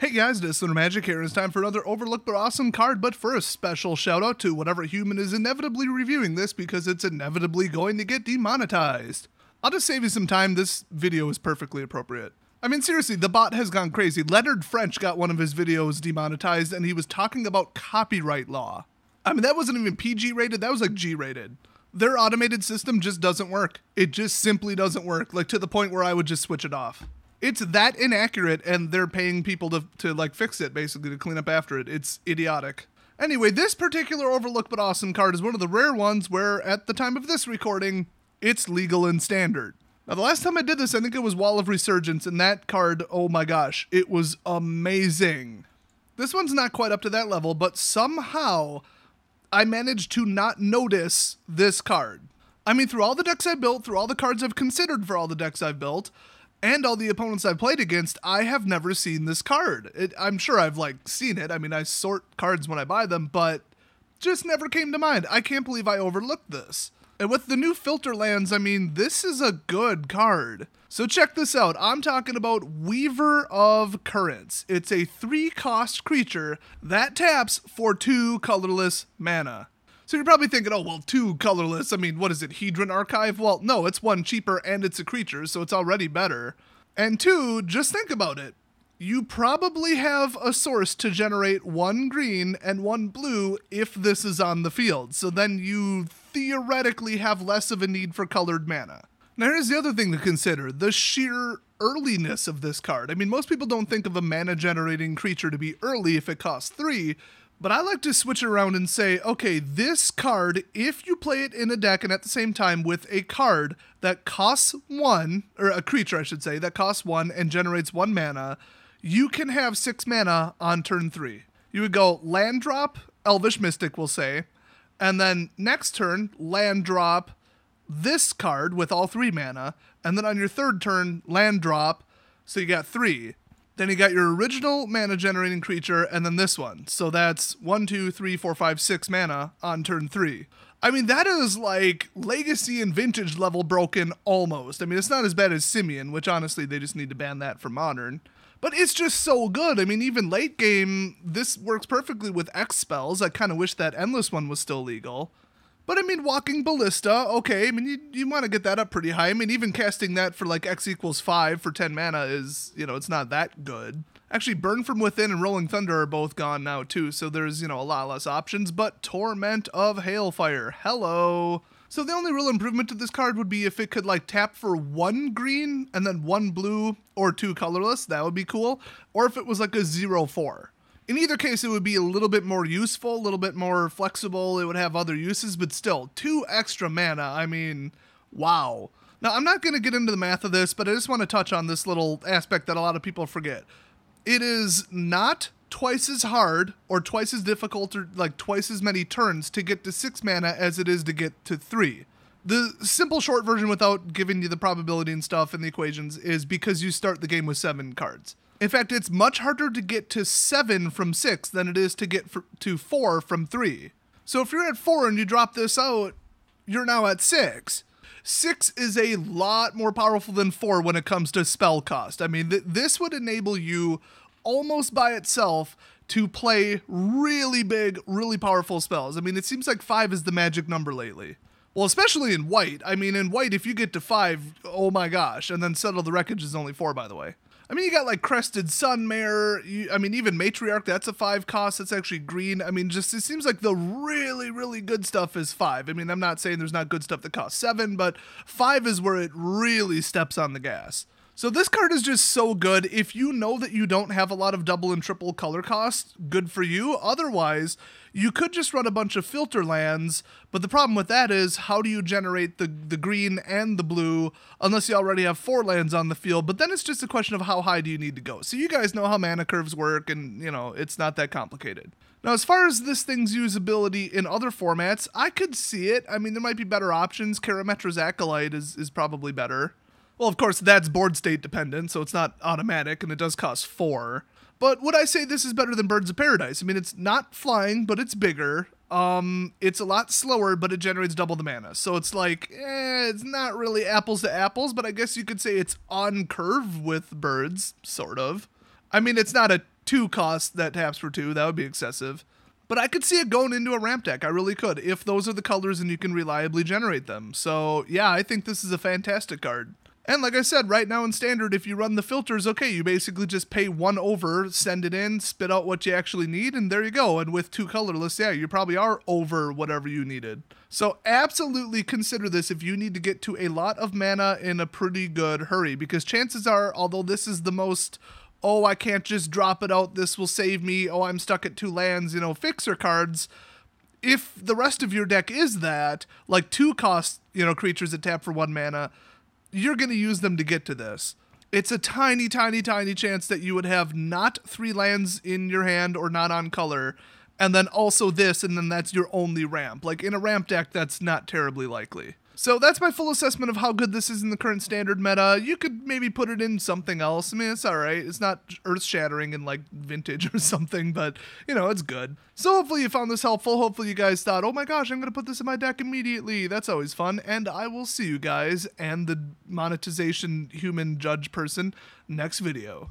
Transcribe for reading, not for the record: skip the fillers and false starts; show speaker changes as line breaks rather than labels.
Hey guys, this is Magic here, and it's time for another overlooked but awesome card, but first, special shout out to whatever human is inevitably reviewing this because it's inevitably going to get demonetized. I'll just save you some time, this video is perfectly appropriate. I mean seriously, the bot has gone crazy. Leonard French got one of his videos demonetized and he was talking about copyright law. I mean that wasn't even PG rated, that was like G rated. Their automated system just doesn't work. It just simply doesn't work, like to the point where I would just switch it off. It's that inaccurate, and they're paying people to like fix it, basically, to clean up after it. It's idiotic. Anyway, this particular overlooked but awesome card is one of the rare ones where, at the time of this recording, it's legal and standard. Now, the last time I did this, I think it was Wall of Resurgence, and that card, oh my gosh, it was amazing. This one's not quite up to that level, but somehow I managed to not notice this card. I mean, through all the decks I've built, through all the cards I've considered for all the decks I've built, and all the opponents I've played against, I have never seen this card. I'm sure I've seen it. I mean, I sort cards when I buy them, but just never came to mind. I can't believe I overlooked this. And with the new filter lands, I mean, this is a good card. So check this out. I'm talking about Weaver of Currents. It's a 3-cost creature that taps for 2 colorless mana. So you're probably thinking, oh, well, 2 colorless, I mean, what is it, Hedron Archive? Well, no, it's 1 cheaper and it's a creature, so it's already better. And 2, just think about it. You probably have a source to generate 1 green and 1 blue if this is on the field, so then you theoretically have less of a need for colored mana. Now here's the other thing to consider, the sheer earliness of this card. I mean, most people don't think of a mana generating creature to be early if it costs 3, but I like to switch it around and say, okay, this card, if you play it in a deck and at the same time with a card that costs 1, or a creature I should say, that costs 1 and generates 1 mana, you can have 6 mana on turn 3. You would go land drop, Elvish Mystic we'll say, and then next turn, land drop this card with all 3 mana, and then on your third turn, land drop, so you got 3. Then you got your original mana generating creature and then this one. So that's 1, 2, 3, 4, 5, 6 mana on turn 3. I mean, that is like legacy and vintage level broken almost. I mean, it's not as bad as Simeon, which honestly they just need to ban that for modern. But it's just so good. I mean, even late game, this works perfectly with X spells. I kind of wish that Endless one was still legal. But I mean, Walking Ballista, okay, I mean, you want to get that up pretty high. I mean, even casting that for like X equals 5 for 10 mana is, it's not that good. Actually, Burn From Within and Rolling Thunder are both gone now too, so there's, a lot less options. But Torment of Hailfire, hello. So the only real improvement to this card would be if it could tap for 1 green and then 1 blue or 2 colorless, that would be cool. Or if it was like a 0/4. In either case, it would be a little bit more useful, a little bit more flexible. It would have other uses, but still, 2 extra mana. I mean, wow. Now, I'm not going to get into the math of this, but I just want to touch on this little aspect that a lot of people forget. It is not twice as hard or twice as difficult or twice as many turns to get to 6 mana as it is to get to 3. The simple short version without giving you the probability and stuff and the equations is because you start the game with 7 cards. In fact, it's much harder to get to 7 from 6 than it is to get to 4 from 3. So if you're at 4 and you drop this out, you're now at 6. 6 is a lot more powerful than 4 when it comes to spell cost. I mean, this would enable you almost by itself to play really big, really powerful spells. I mean, it seems like 5 is the magic number lately. Well, especially in white. I mean, in white, if you get to 5, oh my gosh. And then Settle the Wreckage is only 4, by the way. I mean, you got Crested Sunmare, even Matriarch, that's a 5 cost, that's actually green. I mean, just, it seems like the really, really good stuff is 5. I mean, I'm not saying there's not good stuff that costs 7, but 5 is where it really steps on the gas. So this card is just so good. If you know that you don't have a lot of double and triple color costs, good for you. Otherwise, you could just run a bunch of filter lands, but the problem with that is how do you generate the green and the blue unless you already have 4 lands on the field, but then it's just a question of how high do you need to go. So you guys know how mana curves work and, it's not that complicated. Now, as far as this thing's usability in other formats, I could see it. I mean, there might be better options. Karametra's Acolyte is probably better. Well, of course, that's board state dependent, so it's not automatic, and it does cost 4. But would I say this is better than Birds of Paradise? I mean, it's not flying, but it's bigger. It's a lot slower, but it generates double the mana. So it's it's not really apples to apples, but I guess you could say it's on curve with Birds, sort of. I mean, it's not a 2 cost that taps for 2. That would be excessive. But I could see it going into a ramp deck. I really could, if those are the colors and you can reliably generate them. So yeah, I think this is a fantastic card. And like I said, right now in Standard, if you run the filters, okay, you basically just pay 1 over, send it in, spit out what you actually need, and there you go. And with 2 colorless, yeah, you probably are over whatever you needed. So absolutely consider this if you need to get to a lot of mana in a pretty good hurry, because chances are, although this is the most, oh, I can't just drop it out, this will save me, oh, I'm stuck at 2 lands, fixer cards, if the rest of your deck is that, like 2 cost, creatures that tap for 1 mana, you're going to use them to get to this. It's a tiny, tiny, tiny chance that you would have not 3 lands in your hand or not on color, and then also this, and then that's your only ramp. Like, in a ramp deck, that's not terribly likely. So that's my full assessment of how good this is in the current Standard meta. You could maybe put it in something else. I mean, it's alright. It's not earth-shattering in, like, Vintage or something, but, it's good. So hopefully you found this helpful. Hopefully you guys thought, oh my gosh, I'm going to put this in my deck immediately. That's always fun. And I will see you guys and the monetization human judge person next video.